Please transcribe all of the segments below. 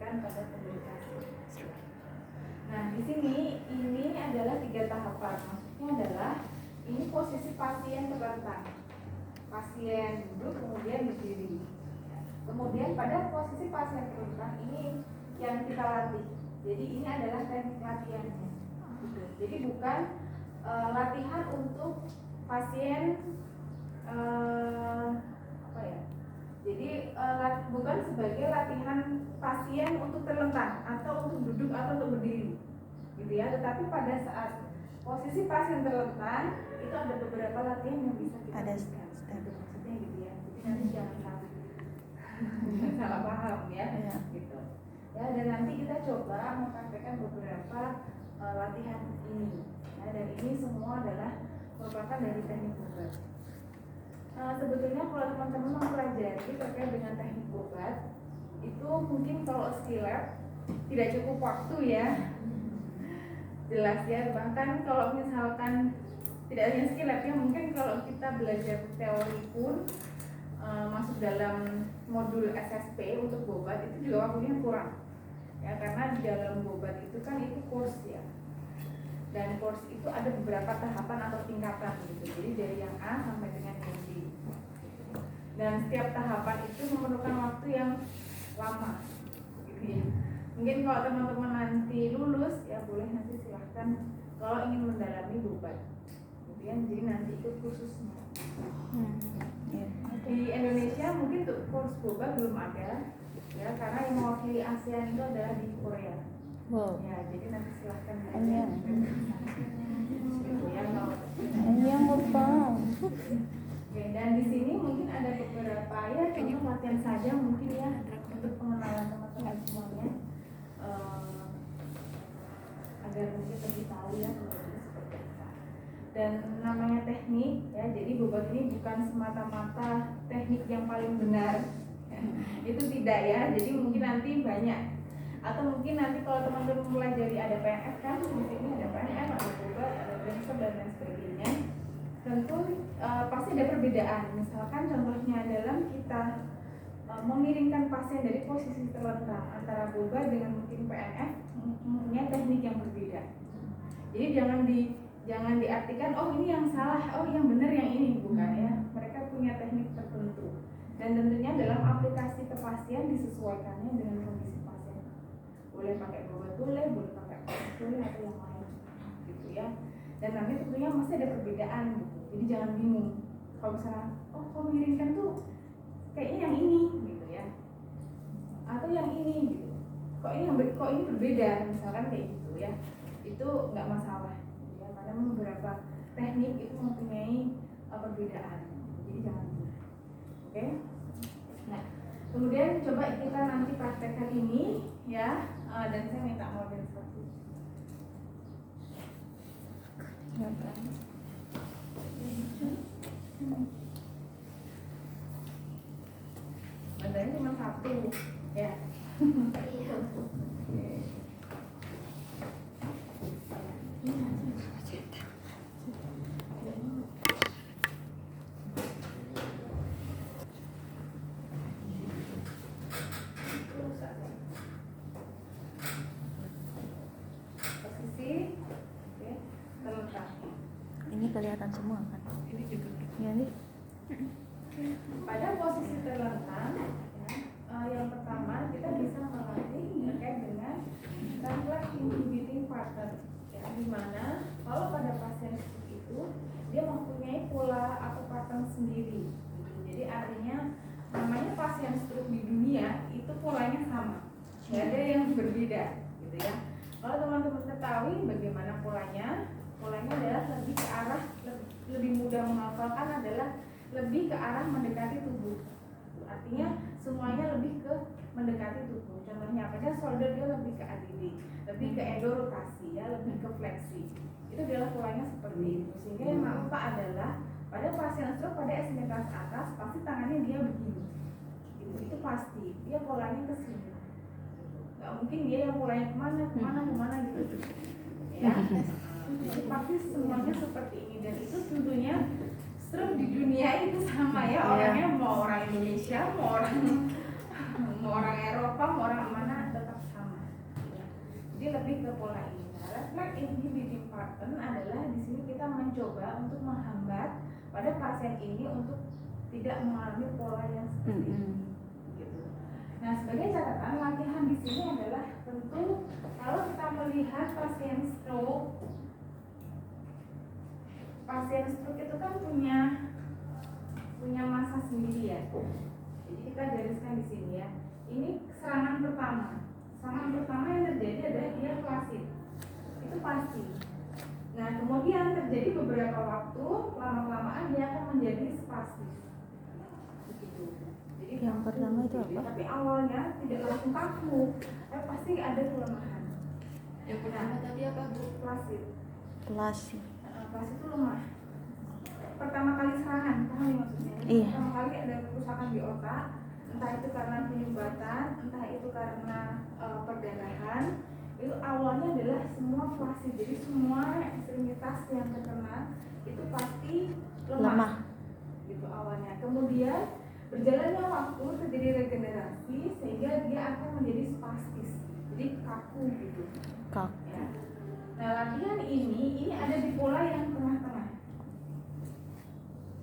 disampaikan pada komunikasi. Nah, di sini ini adalah 3 tahapan. Maksudnya adalah ini posisi pasien terlentang. Pasien duduk kemudian berdiri. Kemudian pada posisi pasien terlentang ini yang kita latih. Jadi ini adalah teknik latihannya. Jadi bukan latihan untuk pasien Jadi bukan sebagai latihan pasien untuk terlentang atau untuk duduk atau untuk berdiri, gitu ya. Tetapi pada saat posisi pasien terlentang itu ada beberapa latihan yang bisa kita lakukan. Maksudnya gitu ya. Jadi nanti jangan salah paham ya, gitu. Ya, dan nanti kita coba mempraktekkan beberapa latihan ini. Nah, dan ini semua adalah merupakan dari teknik obat. Sebetulnya kalau teman-teman mempelajari terkait dengan teknik obat itu mungkin kalau skillab tidak cukup waktu ya, jelas ya. Bahkan kalau misalkan tidak hanya skillab ya, mungkin kalau kita belajar teori pun masuk dalam modul SSP untuk obat itu juga waktunya kurang ya, karena di dalam obat itu kan itu course ya, dan course itu ada beberapa tahapan atau tingkatan gitu. Jadi dari yang A sampai dengan yang B. Dan setiap tahapan itu memerlukan waktu yang lama gitu ya. Mungkin kalau teman-teman nanti lulus ya boleh nanti silahkan kalau ingin mendalami obat kemudian jadi nanti ikut kursusnya. Di Indonesia mungkin untuk kurs obat belum ada ya, karena yang mewakili ASEAN itu adalah di Korea. Ya, jadi nanti silahkan belajar gitu ya. Oke, dan di sini mungkin ada beberapa ya contoh latihan saja mungkin ya untuk pengenalan teman-teman semuanya, agar mungkin lebih tahu ya bobotnya seperti apa. Dan namanya teknik ya, jadi bobot ini bukan semata-mata teknik yang paling benar ya. Itu tidak ya, jadi mungkin nanti banyak, atau mungkin nanti kalau teman-teman mulai jadi ada PNF kan, di sini ada PNF, ada bobot, ada brainstorm dan lain sebagainya. Tentu pasti ada perbedaan. Misalkan contohnya adalah kita mengiringkan pasien dari posisi terlentang antara boba dengan mungkin PNF mempunyai teknik yang berbeda. Jadi jangan diartikan oh ini yang salah, oh yang benar yang ini, bukan ya. Mereka punya teknik tertentu dan tentunya dalam aplikasi ke pasien disesuaikannya dengan kondisi pasien. Boleh pakai boba tule, boleh pakai PNF tule atau yang lain, gitu ya. Dan nanti tentunya masih ada perbedaan gitu. Jadi jangan bingung kalau misalnya oh kalau mengirimkan tuh kayaknya yang ini gitu ya, atau yang ini gitu, kok ini berbeda misalkan kayak gitu ya, itu nggak masalah ya, karena beberapa teknik itu mempunyai perbedaan, jadi jangan bingung. Oke. Nah kemudian coba kita nanti praktekkan ini ya, dan saya minta model satu. Bandanya cuma satu ya. Posisi terletak. Ini kelihatan semua kan? Ini juga. Ya, ini. Pada posisi terlentang ya, yang pertama kita bisa melatih terkait dengan refleks inhibiting pattern ya, dimana kalau pada pasien itu dia mempunyai pola atau pattern sendiri gitu. Jadi artinya namanya pasien stroke di dunia itu polanya sama, nggak ada yang berbeda gitu ya. Kalau teman-teman ketahui bagaimana polanya adalah lebih ke arah, lebih mudah menghafalkan adalah lebih ke arah mendekati tubuh. Artinya semuanya lebih ke mendekati tubuh. Contohnya apa? Shoulder dia lebih ke ADD, lebih ke endorotasi ya, lebih ke fleksi. Itu adalah polanya seperti itu. Sehingga yang nampak adalah pada pasien stroke pada ekstremitas atas pasti tangannya dia begini. Itu pasti dia polanya ke sini. Gak mungkin dia yang polanya kemana gitu. Ya. Jadi pasti semuanya seperti ini, dan itu tentunya stroke di dunia itu sama ya, orangnya mau orang Indonesia, mau orang Eropa, mau orang mana tetap tiga pola ini. Nah, refleks inhibiting pattern adalah di sini kita mencoba untuk menghambat pada pasien ini untuk tidak mengalami pola yang seperti ini. Gitu. Nah, sebagai catatan latihan di sini adalah tentu kalau kita melihat pasien stroke itu kan punya masa sendiri ya. Jadi kita gariskan di sini ya. Ini serangan pertama. Serangan pertama yang terjadi adalah dia flasid. Itu pasti. Nah, kemudian terjadi beberapa waktu, lama-kelamaan dia akan menjadi spastis. Begitu. Jadi Yang pertama itu apa? Tapi awalnya tidak langsung kaku, tapi pasti ada kelemahan. Yang pertama tadi apa, Bu? Flasid. Pelasi. Flasid itu lemah. Pertama kali serangan, paham ya maksudnya? Iya. Pertama kali ada kerusakan di otak, entah itu karena penyumbatan, entah itu karena perdarahan. Itu awalnya adalah semua flasid, jadi semua ekstremitas yang terkena itu pasti lemah. Gitu awalnya. Kemudian berjalannya waktu terjadi regenerasi sehingga dia akan menjadi spastis, jadi kaku gitu. Kaku. Ya. Nah, latihan ini ada di pola yang tengah-tengah.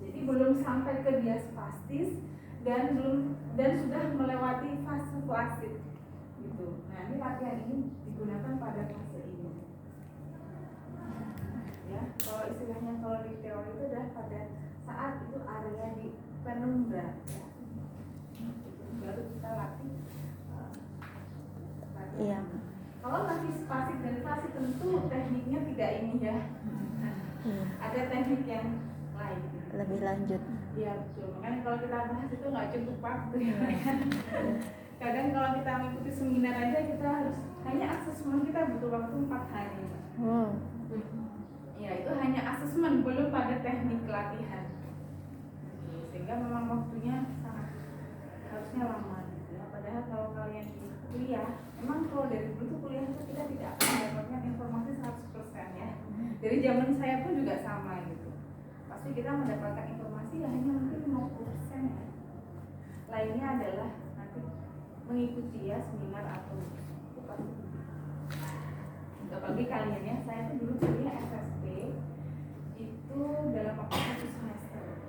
Jadi belum sampai ke dia spastis dan sudah melewati fase flasid gitu. Nah, ini latihan ini digunakan pada fase ini. Ya, kalau istilahnya kalau di teori itu adalah pada saat itu area di penumbra ya. Baru kita latih. Iya. Kalau latih spastik dan flasid tentu tekniknya tidak ini ya. Iya. Ada teknik yang lain. Lebih lanjut. Iya betul. Makanya kalau kita bahas itu nggak cukup waktu ya kan. Kadang kalau kita mengikuti seminar aja kita harus hanya asesmen kita butuh waktu 4 hari. Ya itu hanya asesmen, belum pada teknik latihan. Sehingga memang waktunya sangat harusnya lama gitu ya. Padahal kalau kalian di kuliah, memang kalau dari dulu tuh kuliah itu kita tidak akan mendapatkan informasi 100% ya. Dari zaman saya pun juga sama gitu. Pasti kita mendapatkan informasi ya hanya mungkin 50% ya. Lainnya adalah nanti mengikuti ya seminar atau apalagi kalian ya, saya tuh dulu kuliah SSP itu dalam waktu 1 semester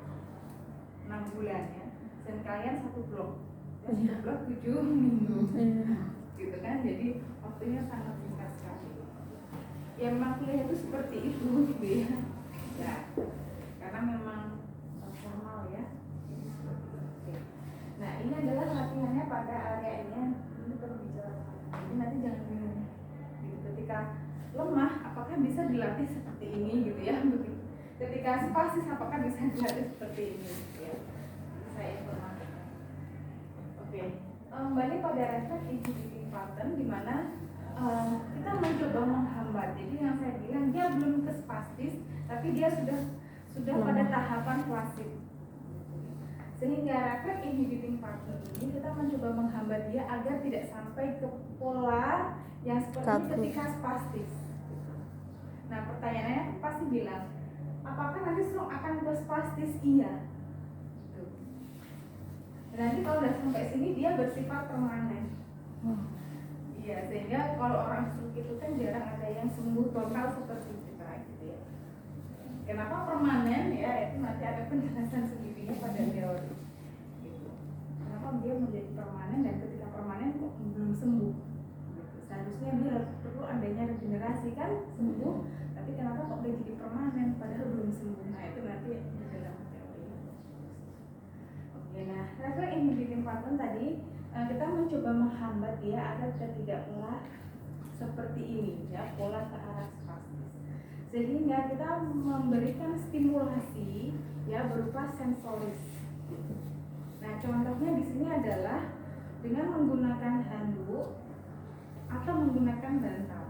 6 bulan ya, dan kalian 1 blok ya, 1 blok 7 minggu gitu kan, jadi waktunya sangat singkat sekali ya. Memang kuliah itu seperti itu gitu ya, ya karena memang formal ya. Nah ini adalah latihannya pada area ini perlu bicara, jadi nanti jangan bingung gitu. Ketika lemah apakah bisa dilatih seperti ini gitu ya, ketika spastis apakah bisa dilatih seperti ini gitu ya. Saya informasikan. Oke, kembali pada refleks inhibiting pattern di mana kita mencoba menghambat. Jadi yang saya bilang dia belum ke spastis tapi dia sudah pada tahapan flasid. Sehingga refleks inhibiting pattern ini kita mencoba menghambat dia agar tidak sampai ke pola yang seperti ini ketika spastis. Nah pertanyaannya pasti bilang, apakah nanti stroke akan ke spastis? Iya. Nanti kalau udah sampai sini dia bersifat permanen. Iya, sehingga kalau orang stroke itu kan jarang ada yang sembuh total seperti kita gitu ya. Kenapa permanen ya? Itu nanti ada penjelasan sendirinya pada teori. Gitu. Kenapa dia menjadi permanen dan ketika permanen kok belum sembuh? Gitu. Seharusnya dia perlu adanya regenerasi kan sembuh, tapi kenapa kok dia jadi permanen padahal belum sembuh? Nah itu nanti di dalam teori. Oke, nah refleks inhibiting pattern tadi kita mencoba menghambat dia agar tidak pola seperti ini ya, pola ke arah spastis. Sehingga kita memberikan stimulasi ya berupa sensoris. Nah, contohnya di sini adalah dengan menggunakan handuk atau menggunakan bantal.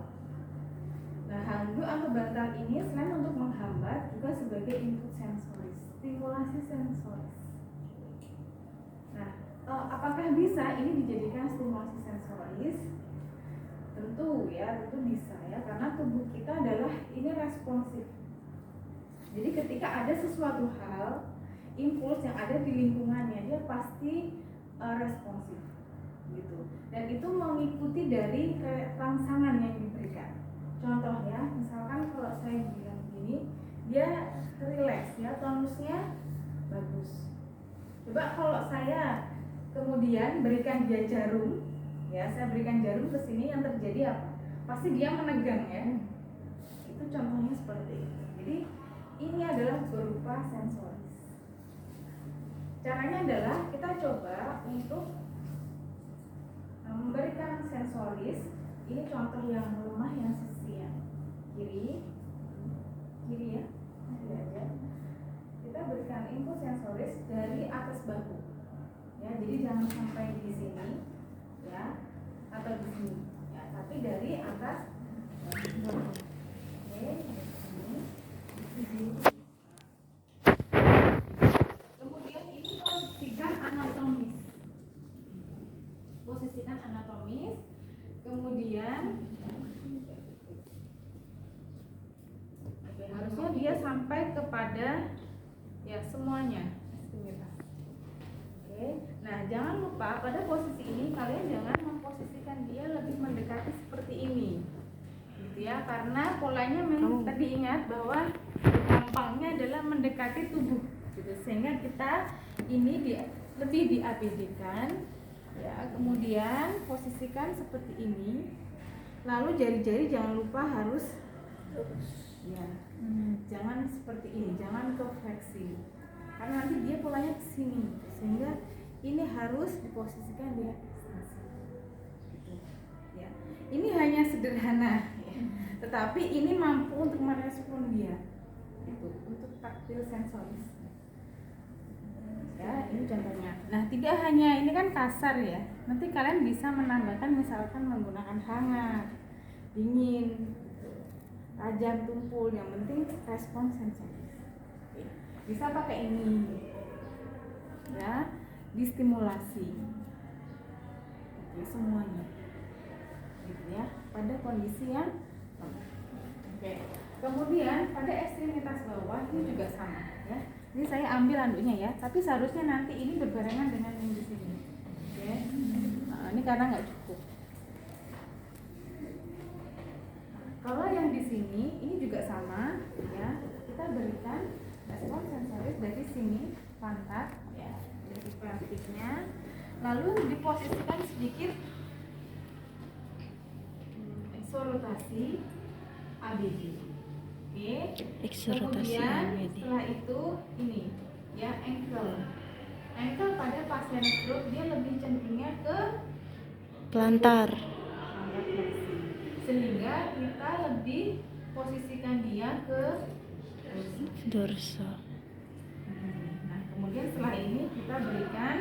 Nah, handuk atau bantal ini selain untuk menghambat juga sebagai input sensoris, stimulasi sensoris. Nah, apakah bisa ini dijadikan stimulasi sensoris? Tentu bisa ya, karena tubuh kita adalah ini responsif. Jadi ketika ada sesuatu hal, impuls yang ada di lingkungannya dia pasti responsif gitu. Dan itu mengikuti dari rangsangan yang diberikan. contoh ya, misalkan kalau saya bilang gini, dia relax ya, tonusnya bagus. Coba kalau saya kemudian berikan dia jarum, ya saya berikan jarum ke sini, yang terjadi apa? Pasti dia menegang ya. Itu contohnya seperti itu. Jadi ini adalah berupa sensoris. Caranya adalah kita coba untuk memberikan sensoris. Ini contoh yang lemah yang sisi yang kiri ya, kiri aja. Kita berikan input sensoris dari atas bahu, ya. Jadi jangan sampai di sini, ya, atau di sini, ya, tapi dari atas bahu. Oke, di sini. Kemudian ini posisikan anatomis. Kemudian harusnya dia sampai kepada ya semuanya ekstremitas. Oke, nah jangan lupa pada posisi ini kalian jangan memposisikan dia lebih mendekati seperti ini, gitu ya, karena polanya memang tadi ingat bahwa gampangnya adalah mendekati tubuh, gitu, sehingga kita ini lebih di-ABD-kan, ya. Kemudian posisikan seperti ini, lalu jari-jari jangan lupa harus ya, jangan seperti ini, jangan ke fleksi, karena nanti dia polanya ke sini, sehingga ini harus diposisikan di ekstensi, gitu, ya. Ini hanya sederhana, ya, tetapi ini mampu untuk merespon dia, itu untuk taktil sensoris, ya. Ini contohnya. Nah, tidak hanya ini kan kasar ya, nanti kalian bisa menambahkan misalkan menggunakan hangat, dingin, tajam, tumpul, yang penting respon sensoris. Bisa pakai ini, ya, distimulasi, oke, semuanya, gitu ya, pada kondisi yang lemah. Oke. Kemudian pada ekstremitas bawah ini juga sama, ya. Ini saya ambil anduknya ya, tapi seharusnya nanti ini berbarengan dengan yang di sini, oke. Nah, ini karena nggak cukup. Kalau yang di sini ini juga sama, ya. Kita berikan respon sensoris dari sini pantat, ya, dari plastiknya, lalu diposisikan sedikit eksorotasi ABD. Oke. Eksorotasi Kemudian ABD. setelah itu ini, ya, ankle pada pasien stroke dia lebih cenderungnya ke Plantar. sehingga kita lebih posisikan dia ke Dorsal. Nah, kemudian setelah ini kita berikan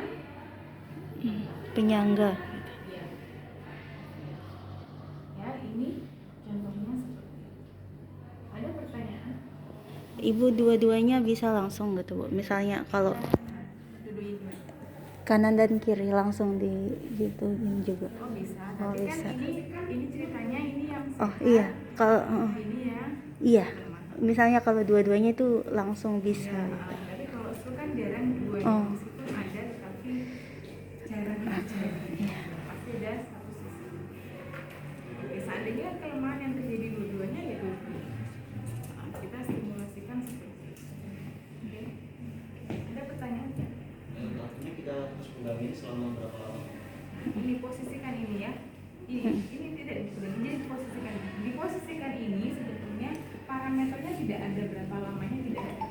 Penyangga. ya. Ya, ini contohnya seperti itu. Ada pertanyaan? Ibu dua-duanya bisa langsung gitu Bu. Misalnya kalau Duduin dulu. kanan dan kiri langsung di gitu juga. Oh, bisa. Oh, Tapi bisa. kan ini ceritanya ini yang Oh sehat. iya, kalau Ini ya. iya. Misalnya kalau dua-duanya itu langsung bisa. Tapi kalau itu kan jarang dua Oh. di situ ada, tapi jarang aja. Iya. Pasti ada satu sisi. Oke, seandainya kelemahan yang terjadi dua-duanya ya dua-duanya. Kita simulasikan seperti itu. Oke. Ada pertanyaan nggak? Artinya kita terus pegang ini selama berapa lama? Ini posisikan ini ya. Ini tidak dipegang, jadi diposisikan ini sebetulnya parameternya tidak ada berapa lamanya, tidak ada.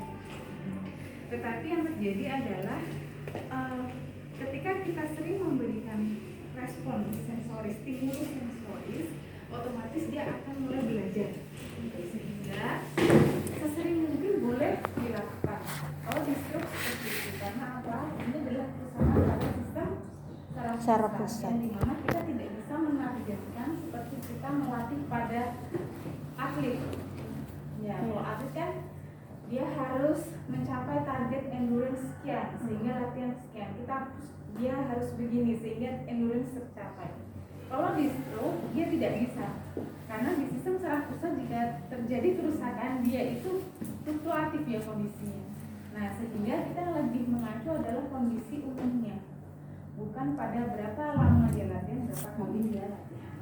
Tetapi yang terjadi adalah ketika kita sering memberikan respon sensoris, stimulus sensoris, otomatis dia akan mulai belajar, sehingga sesering mungkin boleh dilakukan. Kalau di stroke seperti itu, karena apa? Ini adalah kerusakan pada sistem saraf pusat, yang dimana kita tidak bisa menargetkan seperti kita melatih pada atlet. Ya, kalau atlet kan dia harus mencapai target endurance sekian sehingga latihan sekian. Dia harus begini sehingga endurance tercapai. Kalau di stroke dia tidak bisa, karena di sistem saraf pusat jika terjadi kerusakan dia itu fluktuatif ya kondisinya. Nah, sehingga kita lebih mengacu adalah kondisi umumnya, bukan pada berapa lama dia latihan, berapa kali dia latihan.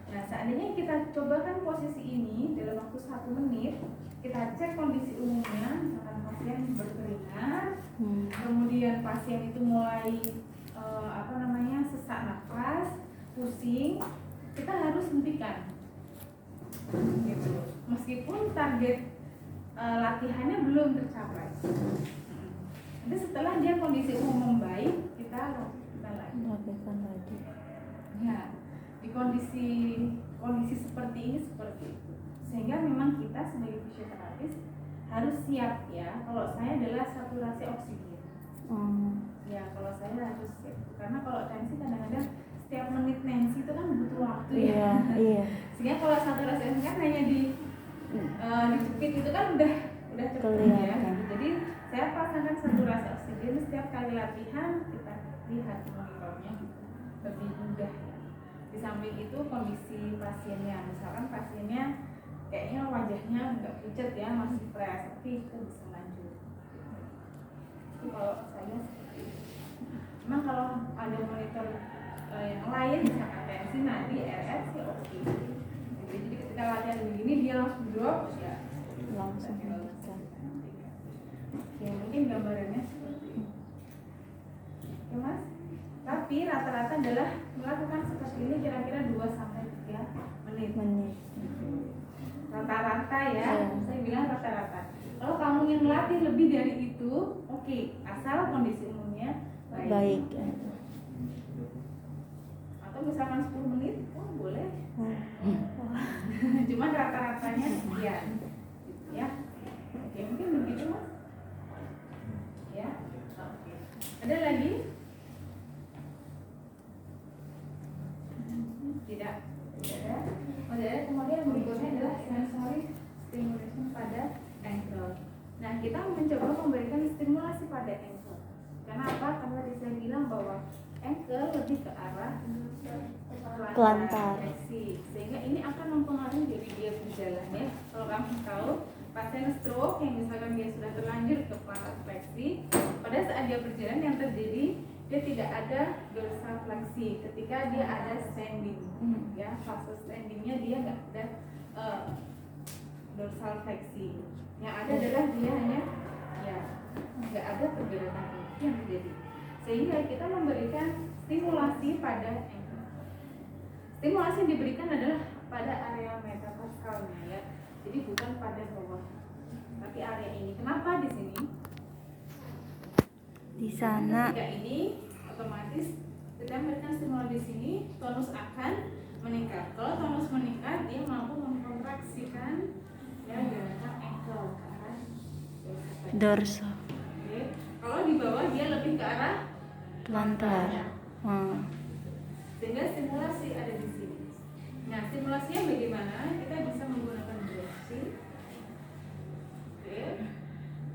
Nah, seandainya kita cobakan posisi ini dalam waktu 1 menit, kita cek kondisi umumnya, misalkan pasien berkeringat, kemudian pasien itu mulai sesak nafas, pusing, kita harus hentikan. Gitu. Meskipun target latihannya belum tercapai. Nanti setelah dia kondisi umum membaik, kita lakukan lagi. Ya, di kondisi seperti ini seperti itu. Sehingga memang kita sebagai fisioterapis harus siap ya. Kalau saya adalah saturasi oksigen. Ya, kalau saya harus siap. Karena kalau tensi kadang-kadang setiap menit tensi itu kan butuh waktu ya. Iya. Sehingga kalau saturasi oksigen kan hanya dijepit itu kan udah cepat ya. Jadi saya pasangkan saturasi oksigen setiap kali latihan, kita lihat monitornya lebih mudah ya. Di samping itu kondisi pasiennya, misalkan pasiennya kayaknya wajahnya nggak pucat ya, masih fresh, tapi kita bisa lanjut. Itu kalau saya seperti itu. Memang kalau ada monitor yang lain, misalkan tensi, nadi, RF sih oke. Jadi ketika latihan begini dia langsung drop ya. Langsung. Ya mungkin gambarannya seperti itu. Oke Mas. Tapi rata-rata adalah melakukan seperti ini kira-kira 2-3 menit. Rata-rata ya, saya bilang rata-rata. Kalau kamu ingin melatih lebih dari itu, oke, asal kondisi umumnya baik. Atau misalkan 10 menit, boleh. Cuman rata-ratanya sekian, gitu ya. Oke, mungkin begitu Mas. Ya, oke. Ada lagi? Tidak ada. Kemudian berikutnya adalah sensory stimulation pada ankle. Nah, kita mencoba memberikan stimulasi pada ankle. Kenapa? Karena tadi saya bilang bahwa ankle lebih ke arah Pelantar. Sehingga ini akan mempengaruhi dari dia berjalan ya. Kalau kamu tahu pasien stroke yang misalkan dia sudah terlanjur ke plantar fleksi, pada saat dia berjalan yang terjadi dia tidak ada dorsal fleksi ketika dia ada standing ya, fase standingnya dia nggak ada dorsal fleksi, yang ada adalah dia hanya ya nggak ada pergerakan yang terjadi, sehingga kita memberikan stimulasi pada ankle. Stimulasi yang diberikan adalah pada area metatarsalnya ya, jadi bukan pada bawah tapi area ini. Kenapa di sini? Di sana. Ketika ini otomatis kita memberikan stimulasi di sini, tonus akan meningkat. Kalau tonus meningkat, dia mampu mengkontraksikan ya gerakan ankle ke arah Dorsal. Oke. Kalau di bawah dia lebih ke arah Plantar. Sehingga stimulasi ada di sini. Nah, stimulasinya bagaimana? Kita bisa menggunakan brushing. Oke.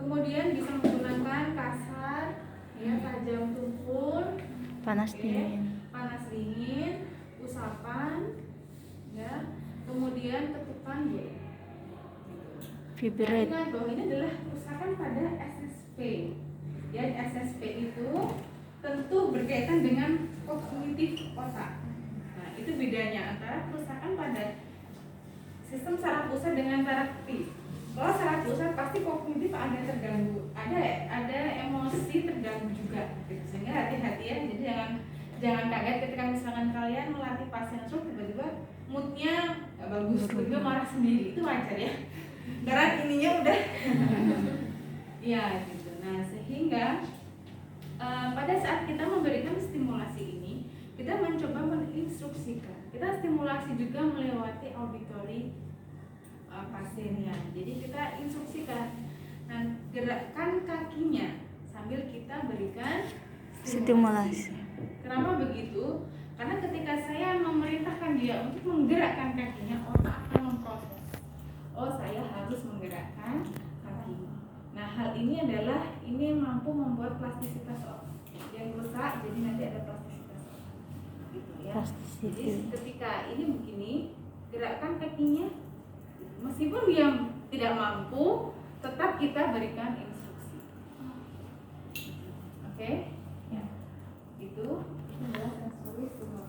Kemudian bisa menggunakan kasar, ya, tajam tumpul, Panas dingin. panas dingin, usapan, ya, kemudian ketukan boleh. Vibrate. Ingat bahwa ini adalah kerusakan pada SSP. Ya, SSP itu tentu berkaitan dengan kognitif otak. Nah, itu bedanya antara kerusakan pada sistem saraf pusat dengan saraf aktif. Kalau saraf pusat pasti kognitif ada terganggu, ada emosi terganggu juga. Gitu. Sehingga hati-hati ya, jadi jangan kaget ketika misalkan kalian melatih pasien stroke tiba-tiba moodnya gak bagus, tiba-tiba marah sendiri, itu wajar ya. Karena ininya udah, ya gitu. Nah sehingga pada saat kita memberikan stimulasi ini, kita mencoba menginstruksikan. Kita stimulasi juga melewati auditori pasiennya. Jadi kita instruksikan, dan gerakkan kakinya sambil kita berikan Stimulasi. Kenapa begitu? Karena ketika saya memerintahkan dia untuk menggerakkan kakinya, otak akan memproses. Oh, saya harus menggerakkan kakinya. Nah, hal ini mampu membuat plastisitas otak yang rusak, jadi nanti ada plastisitas otak. Gitu ya. Jadi ketika ini begini, gerakkan kakinya. Meskipun dia tidak mampu, tetap kita berikan instruksi. Oke? Ya. Itu adalah sensory stimulation.